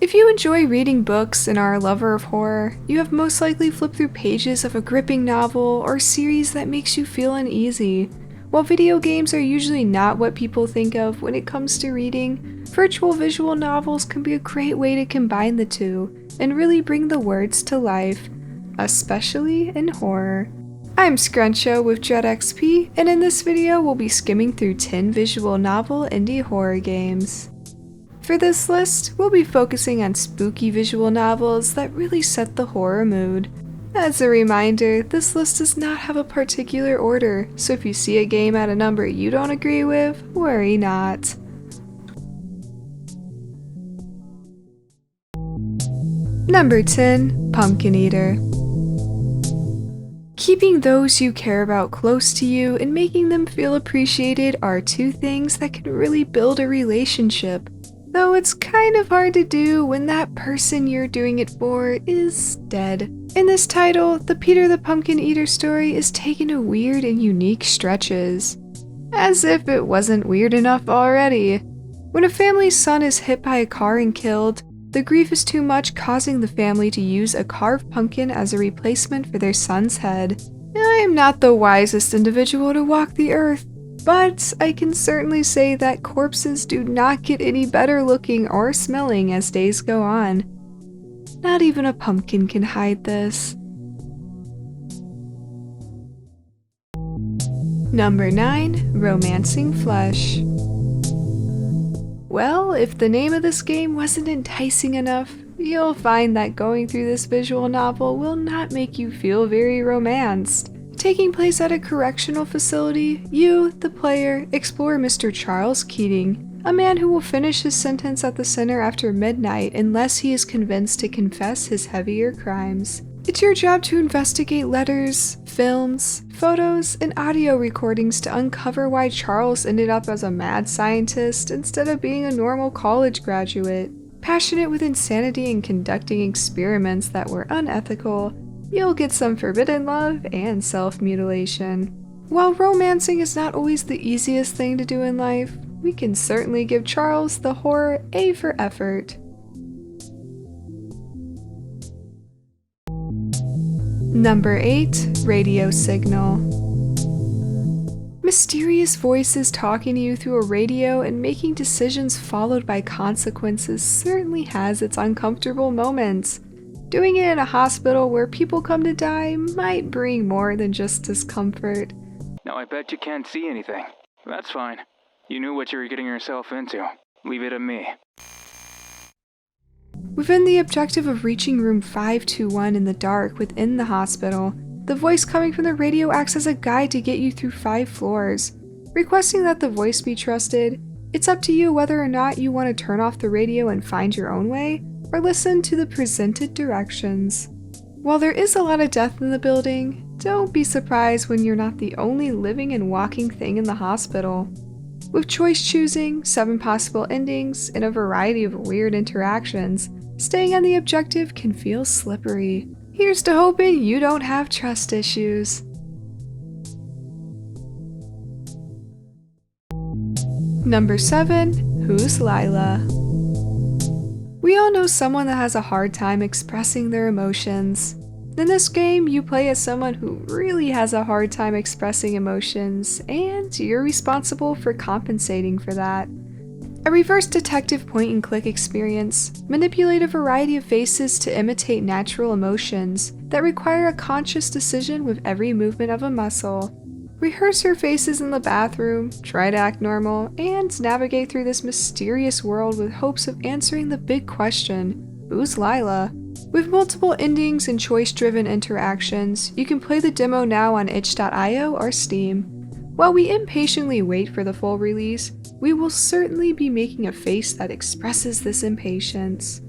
If you enjoy reading books and are a lover of horror, you have most likely flipped through pages of a gripping novel or series that makes you feel uneasy. While video games are usually not what people think of when it comes to reading, virtual visual novels can be a great way to combine the two and really bring the words to life, especially in horror. I'm Scruncho with DreadXP, and in this video we'll be skimming through 10 visual novel indie horror games. For this list, we'll be focusing on spooky visual novels that really set the horror mood. As a reminder, this list does not have a particular order, so if you see a game at a number you don't agree with, worry not. Number 10, Pumpkin Eater. Keeping those you care about close to you and making them feel appreciated are two things that can really build a relationship. Though it's kind of hard to do when that person you're doing it for is dead. In this title, the Peter the Pumpkin Eater story is taken to weird and unique stretches. As if it wasn't weird enough already. When a family's son is hit by a car and killed, the grief is too much, causing the family to use a carved pumpkin as a replacement for their son's head. I'm not the wisest individual to walk the earth, but I can certainly say that corpses do not get any better looking or smelling as days go on. Not even a pumpkin can hide this. Number 9, Romancing Flesh. Well, if the name of this game wasn't enticing enough, you'll find that going through this visual novel will not make you feel very romanced. Taking place at a correctional facility, you, the player, explore Mr. Charles Keating, a man who will finish his sentence at the center after midnight unless he is convinced to confess his heavier crimes. It's your job to investigate letters, films, photos, and audio recordings to uncover why Charles ended up as a mad scientist instead of being a normal college graduate. Passionate with insanity and conducting experiments that were unethical, you'll get some forbidden love and self-mutilation. While romancing is not always the easiest thing to do in life, we can certainly give Charles the horror A for effort. Number 8, Radio Signal. Mysterious voices talking to you through a radio and making decisions followed by consequences certainly has its uncomfortable moments. Doing it in a hospital where people come to die might bring more than just discomfort. Now I bet you can't see anything. That's fine. You knew what you were getting yourself into. Leave it to me. Within the objective of reaching room 521 in the dark within the hospital, the voice coming from the radio acts as a guide to get you through 5 floors. Requesting that the voice be trusted, it's up to you whether or not you want to turn off the radio and find your own way, or listen to the presented directions. While there is a lot of death in the building, don't be surprised when you're not the only living and walking thing in the hospital. With choice choosing, 7 possible endings, and a variety of weird interactions, staying on the objective can feel slippery. Here's to hoping you don't have trust issues. Number 7, Who's Lila? We all know someone that has a hard time expressing their emotions. In this game, you play as someone who really has a hard time expressing emotions, and you're responsible for compensating for that. A reverse detective point-and-click experience, manipulate a variety of faces to imitate natural emotions that require a conscious decision with every movement of a muscle. Rehearse your faces in the bathroom, try to act normal, and navigate through this mysterious world with hopes of answering the big question, who's Lila? With multiple endings and choice-driven interactions, you can play the demo now on itch.io or Steam. While we impatiently wait for the full release, we will certainly be making a face that expresses this impatience.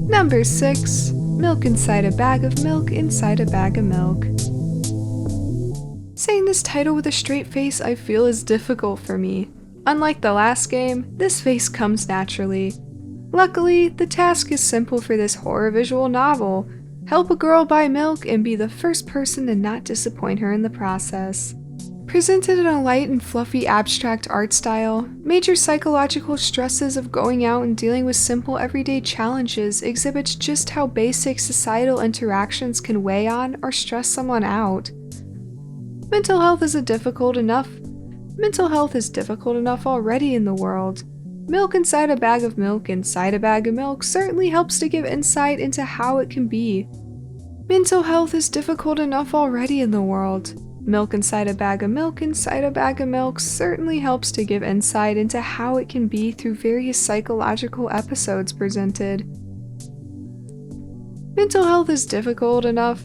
Number 6, Milk Inside a Bag of Milk Inside a Bag of Milk. Saying this title with a straight face I feel is difficult for me. Unlike the last game, this face comes naturally. Luckily, the task is simple for this horror visual novel. Help a girl buy milk and be the first person to not disappoint her in the process. Presented in a light and fluffy abstract art style, major psychological stresses of going out and dealing with simple everyday challenges exhibits just how basic societal interactions can weigh on or stress someone out. Mental health is difficult enough already in the world. Milk inside a bag of milk inside a bag of milk certainly helps to give insight into how it can be. Mental health is difficult enough already in the world. Milk inside a bag of milk inside a bag of milk certainly helps to give insight into how it can be through various psychological episodes presented. Mental health is difficult enough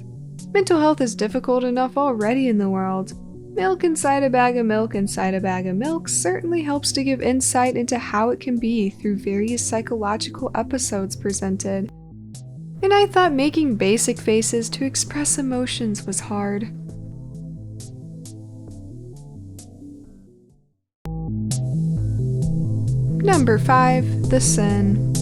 already in the world. Milk inside a bag of milk inside a bag of milk certainly helps to give insight into how it can be through various psychological episodes presented. And I thought making basic faces to express emotions was hard. Number 5. The Sin.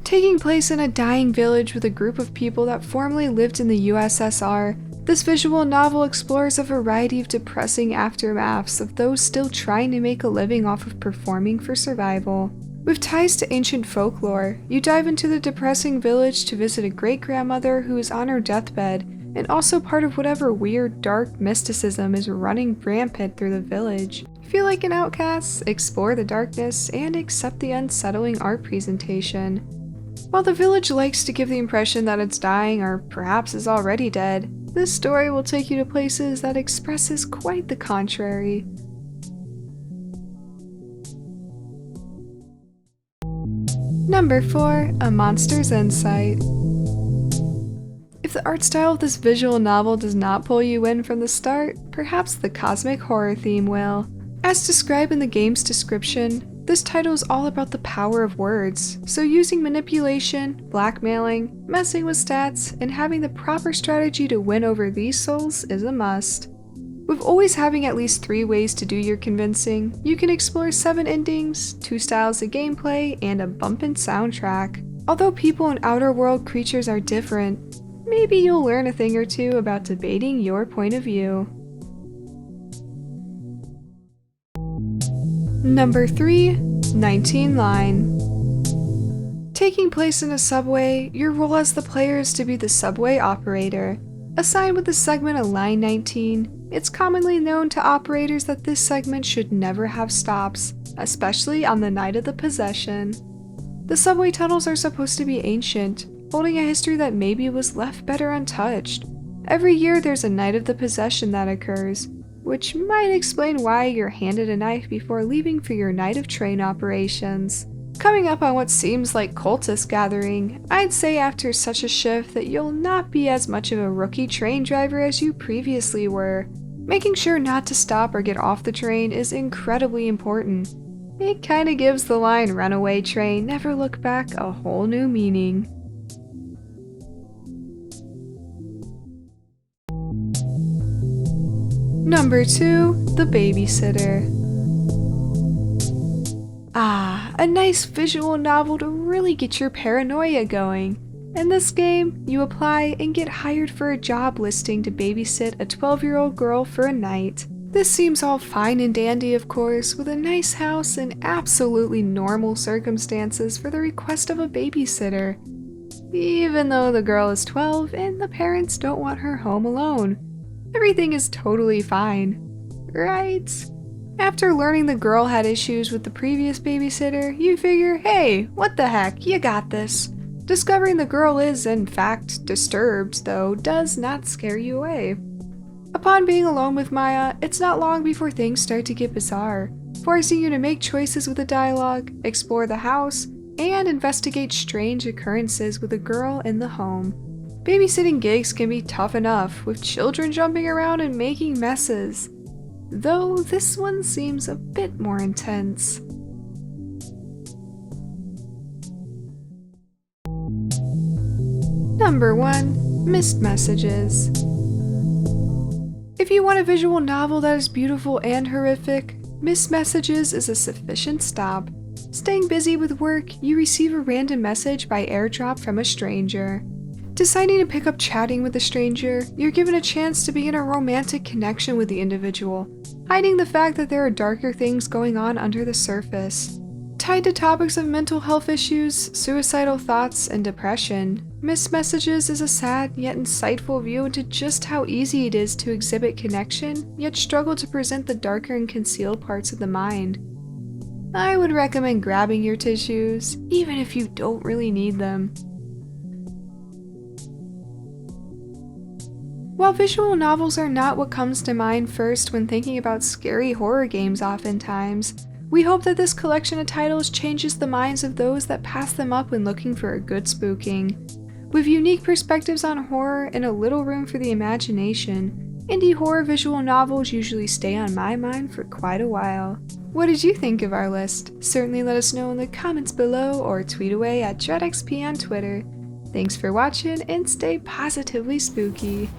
Taking place in a dying village with a group of people that formerly lived in the USSR, this visual novel explores a variety of depressing aftermaths of those still trying to make a living off of performing for survival. With ties to ancient folklore, you dive into the depressing village to visit a great-grandmother who is on her deathbed and also part of whatever weird, dark mysticism is running rampant through the village. Feel like an outcast, explore the darkness, and accept the unsettling art presentation. While the village likes to give the impression that it's dying or perhaps is already dead, this story will take you to places that expresses quite the contrary. Number 4. A Monster's Insight. If the art style of this visual novel does not pull you in from the start, perhaps the cosmic horror theme will. As described in the game's description, this title is all about the power of words, so using manipulation, blackmailing, messing with stats, and having the proper strategy to win over these souls is a must. With always having at least 3 ways to do your convincing, you can explore 7 endings, 2 styles of gameplay, and a bumpin' soundtrack. Although people and outer world creatures are different, maybe you'll learn a thing or two about debating your point of view. Number 3. 19 Line. Taking place in a subway, your role as the player is to be the subway operator. Assigned with the segment of Line 19, it's commonly known to operators that this segment should never have stops, especially on the night of the possession. The subway tunnels are supposed to be ancient, holding a history that maybe was left better untouched. Every year there's a night of the possession that occurs, which might explain why you're handed a knife before leaving for your night of train operations. Coming up on what seems like cultist gathering, I'd say after such a shift that you'll not be as much of a rookie train driver as you previously were. Making sure not to stop or get off the train is incredibly important. It kinda gives the line "runaway train, never look back" a whole new meaning. Number 2. The Babysitter. A nice visual novel to really get your paranoia going. In this game, you apply and get hired for a job listing to babysit a 12-year-old girl for a night. This seems all fine and dandy, of course, with a nice house and absolutely normal circumstances for the request of a babysitter. Even though the girl is 12 and the parents don't want her home alone. Everything is totally fine, right? After learning the girl had issues with the previous babysitter, you figure, hey, what the heck, you got this. Discovering the girl is, in fact, disturbed, though, does not scare you away. Upon being alone with Maya, it's not long before things start to get bizarre, forcing you to make choices with the dialogue, explore the house, and investigate strange occurrences with the girl in the home. Babysitting gigs can be tough enough, with children jumping around and making messes, though this one seems a bit more intense. Number 1. Missed Messages. If you want a visual novel that is beautiful and horrific, Missed Messages is a sufficient stop. Staying busy with work, you receive a random message by airdrop from a stranger. Deciding to pick up chatting with a stranger, you're given a chance to begin a romantic connection with the individual, hiding the fact that there are darker things going on under the surface. Tied to topics of mental health issues, suicidal thoughts, and depression, Missed Messages is a sad yet insightful view into just how easy it is to exhibit connection, yet struggle to present the darker and concealed parts of the mind. I would recommend grabbing your tissues, even if you don't really need them. While visual novels are not what comes to mind first when thinking about scary horror games oftentimes, we hope that this collection of titles changes the minds of those that pass them up when looking for a good spooking. With unique perspectives on horror and a little room for the imagination, indie horror visual novels usually stay on my mind for quite a while. What did you think of our list? Certainly let us know in the comments below or tweet away at DreadXP on Twitter. Thanks for watching and stay positively spooky.